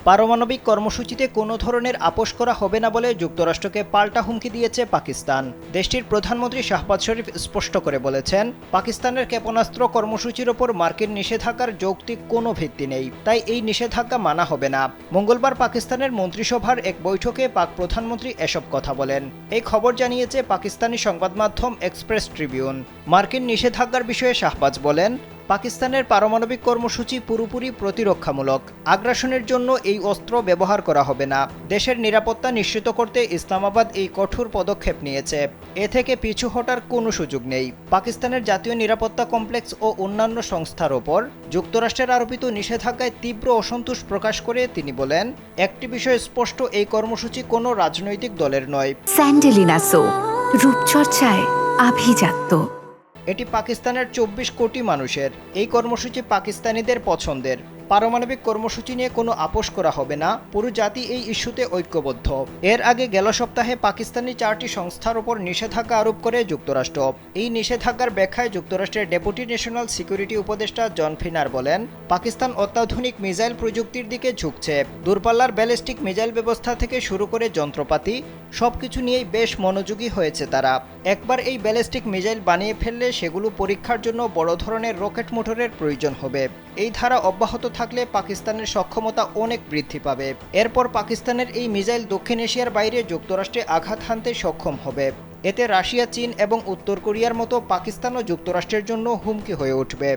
পারমাণবিক কর্মসূচিতে কোনো ধরনের আপোষ করা হবে না বলে যুক্তরাষ্ট্রকে পাল্টা হুমকি দিয়েছে পাকিস্তান। দেশটির প্রধানমন্ত্রী শাহবাজ শরীফ স্পষ্ট করে বলেছেন, পাকিস্তানের ক্ষেপণাস্ত্র কর্মসূচির ওপর মার্কিন নিষেধাজ্ঞার যৌক্তিক কোনো ভিত্তি নেই, তাই এই নিষেধাজ্ঞা মানা হবে না। মঙ্গলবার পাকিস্তানের মন্ত্রিসভার এক বৈঠকে পাক প্রধানমন্ত্রী এসব কথা বলেন। এই খবর জানিয়েছে পাকিস্তানি সংবাদ মাধ্যম এক্সপ্রেস ট্রিবিউন। মার্কিন নিষেধাজ্ঞার বিষয়ে শাহবাজ বলেন, পাকিস্তানের পারমাণবিক কর্মসূচি পুরোপুরি প্রতিরক্ষামূলক। আগ্রাসনের জন্য এই অস্ত্র ব্যবহার করা হবে না। দেশের নিরাপত্তা নিশ্চিত করতে ইসলামাবাদ এই কঠোর পদক্ষেপ নিয়েছে। এ থেকে পিছু হটার কোনো সুযোগ নেই। পাকিস্তানের জাতীয় নিরাপত্তা কমপ্লেক্স ও অন্যান্য সংস্থার ওপর যুক্তরাষ্ট্রের আরোপিত নিষেধাজ্ঞায় তীব্র অসন্তোষ প্রকাশ করে তিনি বলেন, একটি বিষয় স্পষ্ট, এই কর্মসূচি কোনো রাজনৈতিক দলের নয়। স্যান্ডেলিনা সো, রূপচর্চায় আভিজাত্য। এটি পাকিস্তানের 24 কোটি মানুষের। এই কর্মসূচি পাকিস্তানিদের পছন্দের। পারমাণবিক কর্মসূচি নিয়ে কোনো আপোষ করা হবে না। পুরো জাতি এই ইস্যুতে ঐক্যবদ্ধ। এর আগে গেল সপ্তাহে পাকিস্তানি 4টি সংস্থার ওপর নিষেধাজ্ঞা আরোপ করে যুক্তরাষ্ট্র। এই নিষেধাজ্ঞার ব্যাখ্যায় যুক্তরাষ্ট্রের ডেপুটি ন্যাশনাল সিকিউরিটি উপদেষ্টা জন ফিনার বলেন, পাকিস্তান অত্যাধুনিক মিসাইল প্রযুক্তির দিকে ঝুঁকছে। দূরপাল্লার ব্যালিস্টিক মিসাইল ব্যবস্থা থেকে শুরু করে যন্ত্রপাতি সবকিছু নিয়েই বেশ মনোযোগী হয়েছে তারা। একবার এই ব্যালিস্টিক মিসাইল বানিয়ে ফেললে সেগুলো পরীক্ষার জন্য বড় ধরনের রকেট মোটরের প্রয়োজন হবে। এই ধারা অব্যাহত থাকলে পাকিস্তানের সক্ষমতা অনেক বৃদ্ধি পাবে। এরপর পাকিস্তানের এই মিসাইল দক্ষিণ এশিয়ার বাইরে যুক্তরাষ্ট্রে আঘাত হানতে সক্ষম হবে। এতে রাশিয়া, চীন এবং উত্তর কোরিয়ার মতো পাকিস্তান ও যুক্তরাষ্ট্রের জন্য হুমকি হয়ে উঠবে।